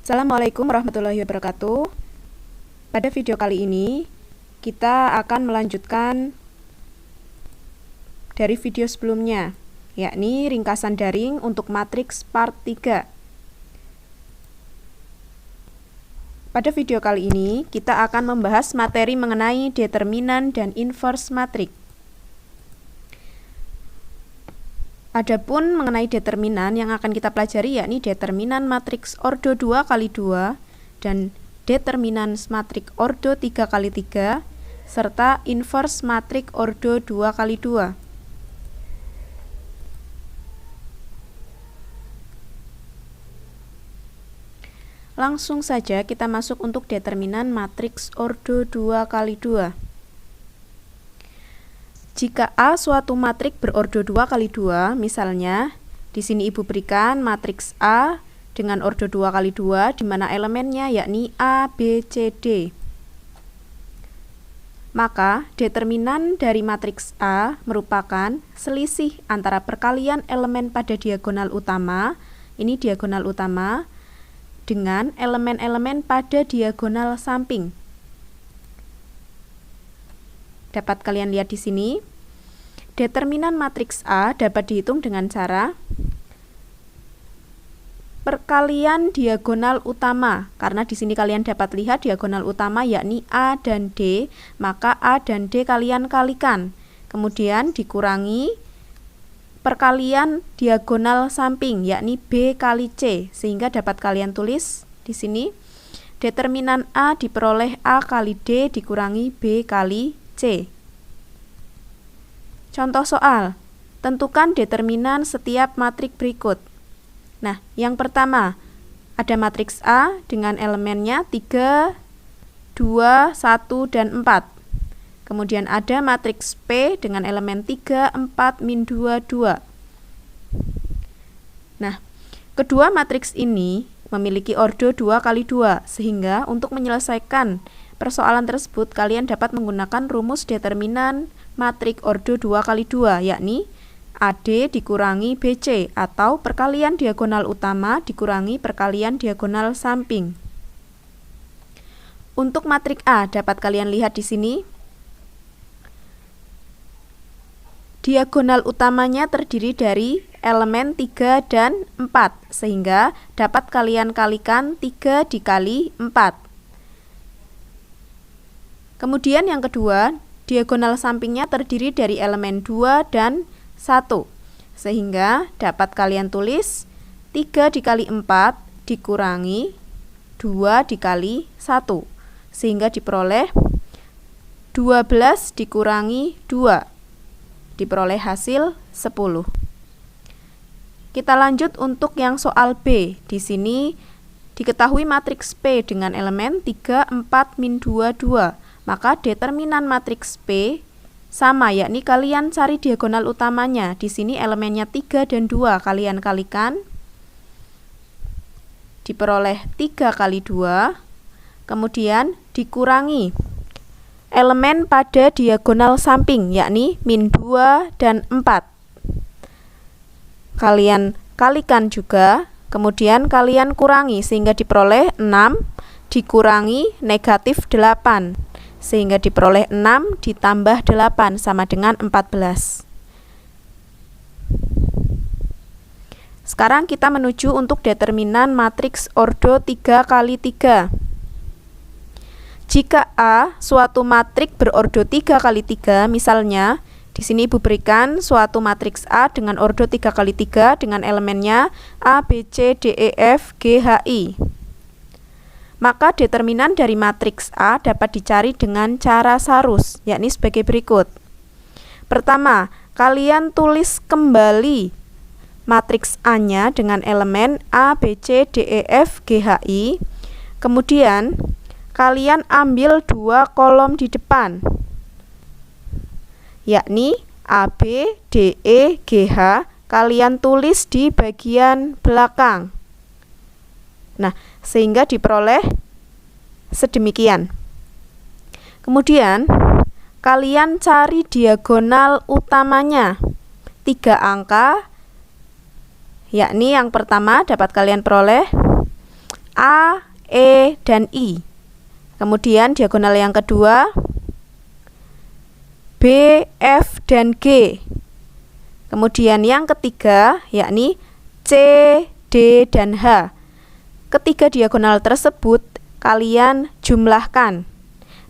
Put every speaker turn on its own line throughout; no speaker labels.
Assalamualaikum warahmatullahi wabarakatuh. Pada video kali ini, kita akan melanjutkan dari video sebelumnya, yakni ringkasan daring untuk matriks part 3. Pada video kali ini, kita akan membahas materi mengenai determinan dan inverse matrik. Adapun mengenai determinan yang akan kita pelajari yakni determinan matriks ordo 2x2 dan determinan matrik ordo 3x3 serta inverse matrik ordo 2x2. Langsung saja kita masuk untuk determinan matriks ordo 2x2. Jika A suatu matrik berordo 2x2, misalnya di sini Ibu berikan matriks A dengan ordo 2x2 di mana elemennya yakni A, B, C, D. Maka determinan dari matriks A merupakan selisih antara perkalian elemen pada diagonal utama, ini diagonal utama, dengan elemen-elemen pada diagonal samping. Dapat kalian lihat di sini, determinan matriks A dapat dihitung dengan cara perkalian diagonal utama. Karena di sini kalian dapat lihat diagonal utama yakni A dan D, maka A dan D kalian kalikan. Kemudian dikurangi perkalian diagonal samping yakni B kali C, sehingga dapat kalian tulis di sini determinan A diperoleh A kali D dikurangi B kali C. Contoh soal, tentukan determinan setiap matrik berikut. Nah, yang pertama, ada matriks A dengan elemennya 3, 2, 1, dan 4. Kemudian ada matriks P dengan elemen 3, 4, min 2, 2. Nah, kedua matriks ini memiliki ordo 2x2, sehingga untuk menyelesaikan persoalan tersebut kalian dapat menggunakan rumus determinan matrik ordo 2x2, yakni AD dikurangi BC atau perkalian diagonal utama dikurangi perkalian diagonal samping. Untuk matrik A dapat kalian lihat di sini. Diagonal utamanya terdiri dari elemen 3 dan 4, sehingga dapat kalian kalikan 3 dikali 4. Kemudian yang kedua, diagonal sampingnya terdiri dari elemen 2 dan 1, sehingga dapat kalian tulis 3 dikali 4 dikurangi 2 dikali 1, sehingga diperoleh 12 dikurangi 2, diperoleh hasil 10. Kita lanjut untuk yang soal B. Di sini diketahui matriks P dengan elemen 3, 4, min 2, 2. Maka determinan matriks P sama, yakni kalian cari diagonal utamanya. Di sini elemennya 3 dan 2 kalian kalikan, diperoleh 3 kali 2, kemudian dikurangi elemen pada diagonal samping yakni min 2 dan 4. Kalian kalikan juga, kemudian kalian kurangi sehingga diperoleh 6 dikurangi negatif 8. Sehingga diperoleh 6 ditambah 8 sama dengan 14. Sekarang kita menuju untuk determinan matriks ordo 3x3. Jika A suatu matrik berordo 3x3, misalnya di sini Ibu berikan suatu matriks A dengan ordo 3x3 dengan elemennya A, B, C, D, E, F, G, H, I. Maka determinan dari matriks A dapat dicari dengan cara sarus, yakni sebagai berikut. Pertama, kalian tulis kembali matriks A-nya dengan elemen A, B, C, D, E, F, G, H, I. Kemudian, kalian ambil 2 kolom di depan, yakni A, B, D, E, G, H, kalian tulis di bagian belakang. Nah, sehingga diperoleh sedemikian. Kemudian kalian cari diagonal utamanya 3 angka, yakni yang pertama dapat kalian peroleh A, E, dan I. Kemudian diagonal yang kedua B, F, dan G. Kemudian yang ketiga yakni C, D, dan H. Ketiga diagonal tersebut kalian jumlahkan.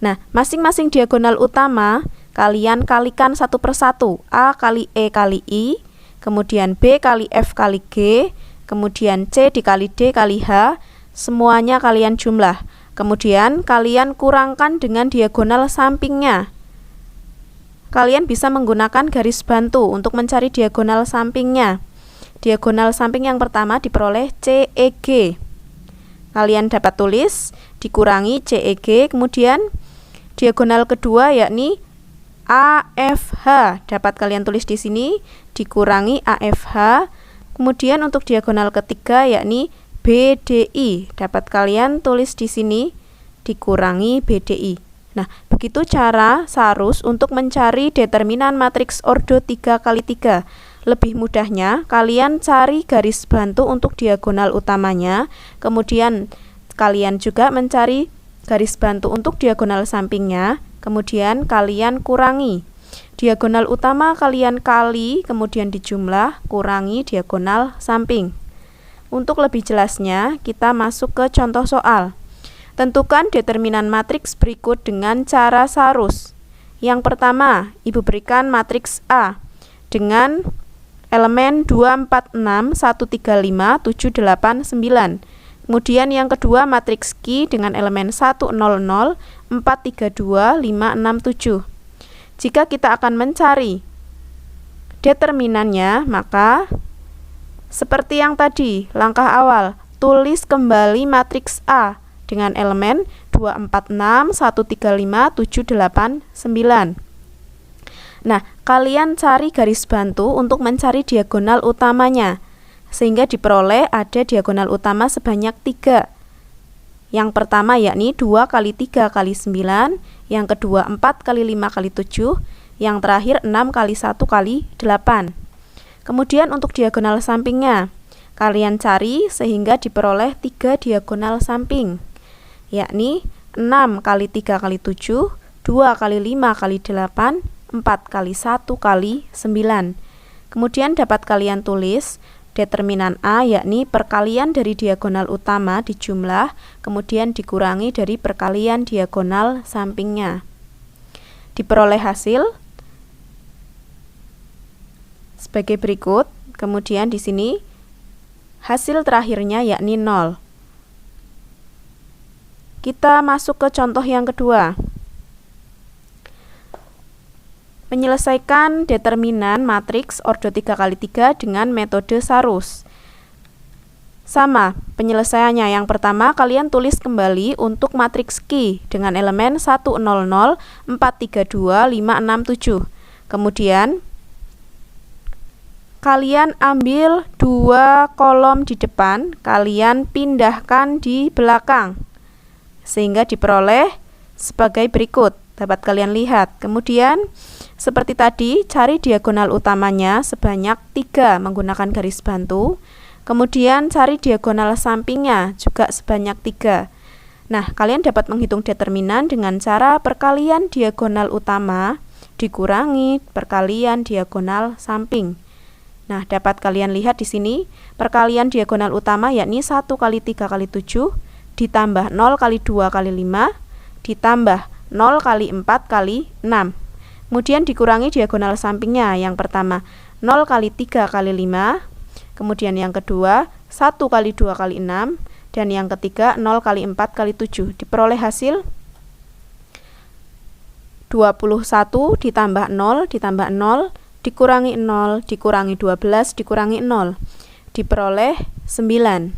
Nah, masing-masing diagonal utama kalian kalikan satu persatu. A kali E kali I, kemudian B kali F kali G, kemudian C dikali D kali H, semuanya kalian jumlah. Kemudian kalian kurangkan dengan diagonal sampingnya. Kalian bisa menggunakan garis bantu untuk mencari diagonal sampingnya. Diagonal samping yang pertama diperoleh CEG. Kalian dapat tulis dikurangi CEG, kemudian diagonal kedua yakni AFH. Dapat kalian tulis di sini dikurangi AFH. Kemudian untuk diagonal ketiga yakni BDI. Dapat kalian tulis di sini dikurangi BDI. Nah, begitu cara Sarus untuk mencari determinan matriks ordo 3x3. Lebih mudahnya, kalian cari garis bantu untuk diagonal utamanya, kemudian kalian juga mencari garis bantu untuk diagonal sampingnya, kemudian kalian kurangi. Diagonal utama kalian kali, kemudian dijumlah, kurangi diagonal samping. Untuk lebih jelasnya, kita masuk ke contoh soal. Tentukan determinan matriks berikut dengan cara Sarus. Yang pertama, Ibu berikan matriks A dengan elemen 2, 4, 6, 1, 3, 5, 7, 8, 9. Kemudian yang kedua matriks Q dengan elemen 1, 0, 0, 4, 3, 2, 5, 6, 7. Jika kita akan mencari determinannya, maka seperti yang tadi, langkah awal, tulis kembali matriks A dengan elemen 2, 4, 6, 1, 3, 5, 7, 8, 9. Nah, kalian cari garis bantu untuk mencari diagonal utamanya, sehingga diperoleh ada diagonal utama sebanyak 3. Yang pertama yakni 2 kali 3 kali 9, yang kedua 4 kali 5 kali 7, yang terakhir 6 kali 1 kali 8. Kemudian untuk diagonal sampingnya, kalian cari sehingga diperoleh 3 diagonal samping, yakni 6 kali 3 kali 7, 2 kali 5 kali 8, 4 kali 1 kali 9. Kemudian dapat kalian tulis determinan A yakni perkalian dari diagonal utama dijumlah, kemudian dikurangi dari perkalian diagonal sampingnya. Diperoleh hasil sebagai berikut. Kemudian di sini hasil terakhirnya yakni 0. Kita masuk ke contoh yang kedua. Menyelesaikan determinan matriks ordo 3x3 dengan metode Sarus. Sama penyelesaiannya. Yang pertama, kalian tulis kembali untuk matriks Q dengan elemen 1, 0, 0, 4, 3, 2, 5, 6, 7. Kemudian kalian ambil 2 kolom di depan, kalian pindahkan di belakang, sehingga diperoleh sebagai berikut. Dapat kalian lihat. Kemudian seperti tadi, cari diagonal utamanya sebanyak 3 menggunakan garis bantu. Kemudian cari diagonal sampingnya juga sebanyak 3. Nah, kalian dapat menghitung determinan dengan cara perkalian diagonal utama dikurangi perkalian diagonal samping. Nah, dapat kalian lihat di sini perkalian diagonal utama yakni 1 kali 3 kali 7 ditambah 0 kali 2 kali 5 ditambah 0 kali 4 kali 6. Kemudian dikurangi diagonal sampingnya. Yang pertama 0 kali 3 kali 5, kemudian yang kedua 1 kali 2 kali 6, dan yang ketiga 0 kali 4 kali 7. Diperoleh hasil 21 ditambah 0 ditambah 0 dikurangi 0 dikurangi 12 dikurangi 0. Diperoleh 9.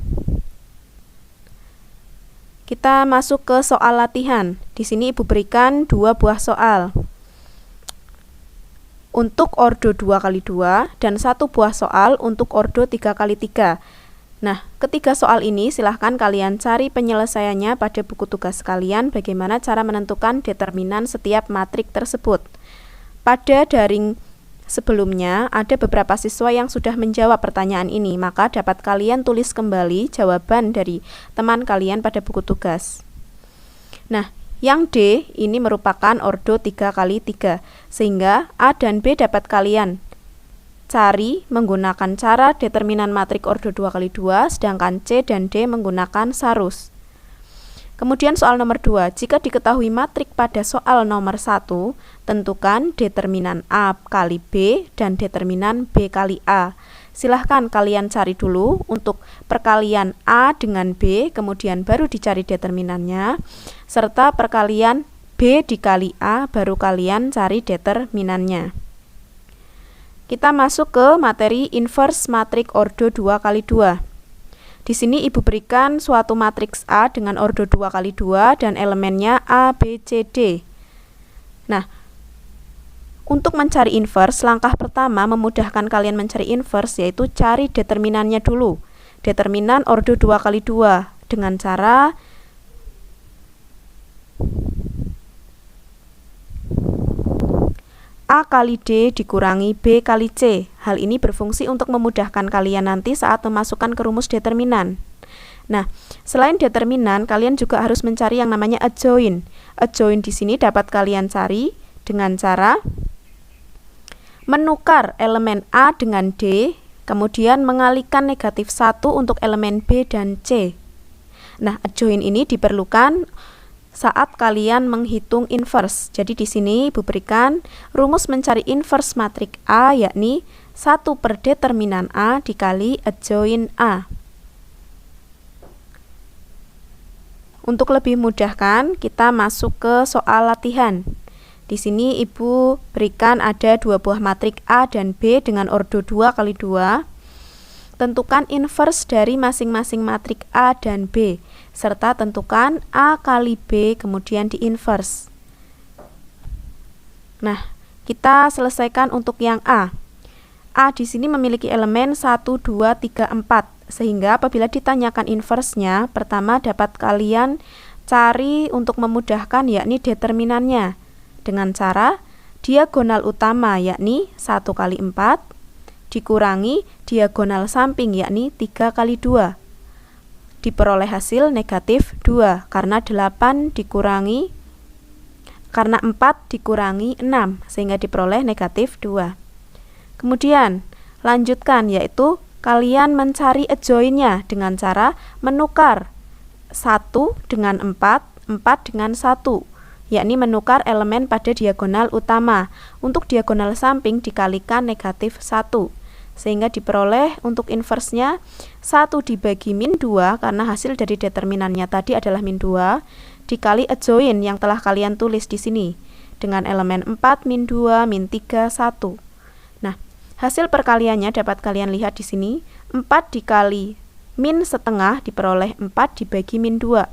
Kita masuk ke soal latihan. Di sini Ibu berikan 2 buah soal. Untuk ordo 2x2 dan 1 buah soal untuk ordo 3x3. Nah, ketiga soal ini silahkan kalian cari penyelesaiannya pada buku tugas kalian bagaimana cara menentukan determinan setiap matrik tersebut. Pada daring sebelumnya ada beberapa siswa yang sudah menjawab pertanyaan ini, maka dapat kalian tulis kembali jawaban dari teman kalian pada buku tugas. Nah, yang D ini merupakan ordo 3x3, sehingga A dan B dapat kalian cari menggunakan cara determinan matrik ordo 2x2, sedangkan C dan D menggunakan sarus. Kemudian soal nomor 2, jika diketahui matrik pada soal nomor 1, tentukan determinan A kali B dan determinan B kali A. Silahkan kalian cari dulu untuk perkalian A dengan B, kemudian baru dicari determinannya, serta perkalian B dikali A, baru kalian cari determinannya. Kita masuk ke materi inverse matrik ordo 2x2. Di sini Ibu berikan suatu matriks A dengan ordo 2x2 dan elemennya A, B, C, D. Nah, untuk mencari inverse, langkah pertama memudahkan kalian mencari inverse yaitu cari determinannya dulu. Determinan ordo 2x2 dengan cara A kali D dikurangi B kali C. Hal ini berfungsi untuk memudahkan kalian nanti saat memasukkan ke rumus determinan. Nah, selain determinan, kalian juga harus mencari yang namanya adjoint. Adjoint di sini dapat kalian cari dengan cara menukar elemen A dengan D, kemudian mengalihkan negatif 1 untuk elemen B dan C. Nah, adjoint ini diperlukan saat kalian menghitung inverse. Jadi di sini Ibu berikan rumus mencari inverse matrik A, yakni 1 per determinan A dikali adjoint A. Untuk lebih mudahkan, kita masuk ke soal latihan. Di sini Ibu berikan ada 2 buah matrik A dan B dengan ordo 2x2. Tentukan inverse dari masing-masing matrik A dan B, serta tentukan A kali B kemudian di-inverse. Nah, kita selesaikan untuk yang A. A di sini memiliki elemen 1, 2, 3, 4, sehingga apabila ditanyakan inverse-nya, pertama dapat kalian cari untuk memudahkan yakni determinannya dengan cara diagonal utama yakni 1 kali 4 dikurangi diagonal samping yakni 3 kali 2. Diperoleh hasil negatif 2 karena 4 dikurangi 6 sehingga diperoleh negatif 2. Kemudian lanjutkan yaitu kalian mencari adjoint-nya dengan cara menukar 1 dengan 4 dengan 1, yakni menukar elemen pada diagonal utama. Untuk diagonal samping dikalikan negatif 1, sehingga diperoleh untuk inverse-nya 1 dibagi min 2, karena hasil dari determinannya tadi adalah min 2, dikali adjoint yang telah kalian tulis di sini, dengan elemen 4, min 2, min 3, 1. Nah, hasil perkaliannya dapat kalian lihat di sini, 4 dikali min setengah diperoleh 4 dibagi min 2.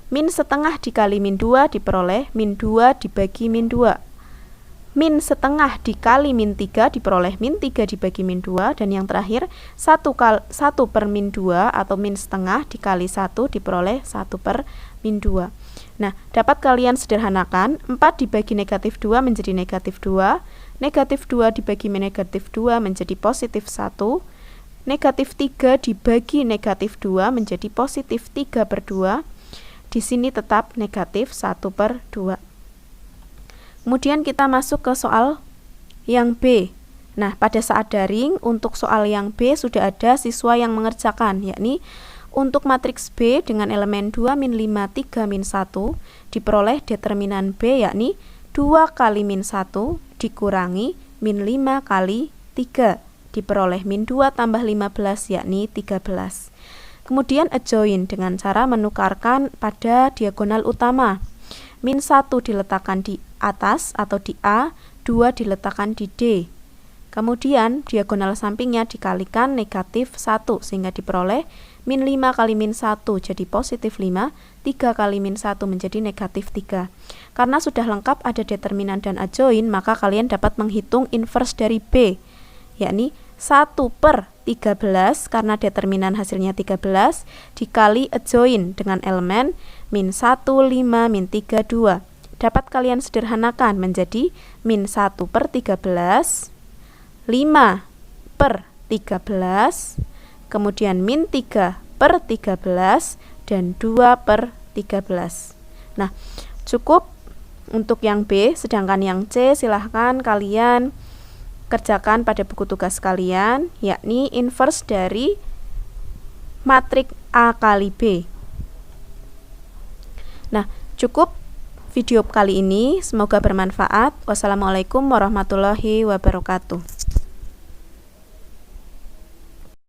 Min setengah dikali min 2 diperoleh min 2 dibagi min 2. Min setengah dikali min 3 diperoleh min 3 dibagi min 2. Dan yang terakhir 1 per min 2 atau min setengah dikali 1 diperoleh 1 per min 2. Nah, dapat kalian sederhanakan 4 dibagi negatif 2 menjadi negatif 2. Negatif 2 dibagi negatif 2 menjadi positif 1. Negatif 3 dibagi negatif 2 menjadi positif 3 per 2. Di sini tetap negatif 1 per 2. Kemudian kita masuk ke soal yang B. Nah, pada saat daring, untuk soal yang B sudah ada siswa yang mengerjakan, yakni untuk matriks B dengan elemen 2, min 5, 3, min 1, diperoleh determinan B, yakni 2 kali min 1 dikurangi min 5 kali 3, diperoleh min 2 tambah 15, yakni 13. Kemudian adjoint dengan cara menukarkan pada diagonal utama. Min 1 diletakkan di atas atau di A, 2 diletakkan di D. Kemudian diagonal sampingnya dikalikan negatif 1 sehingga diperoleh min 5 kali min 1 jadi positif 5, 3 kali min 1 menjadi negatif 3. Karena sudah lengkap ada determinan dan adjoint, maka kalian dapat menghitung inverse dari B, yakni 1 per 13 karena determinan hasilnya 13 dikali adjoint dengan elemen min 1, 5, min 3, 2. Dapat kalian sederhanakan menjadi min 1 per 13 5/13, kemudian min 3/13, dan 2/13. Nah, cukup untuk yang B, sedangkan yang C silahkan kalian kerjakan pada buku tugas kalian, yakni inverse dari matriks A kali B. Nah, cukup video kali ini, semoga bermanfaat. Wassalamualaikum warahmatullahi wabarakatuh.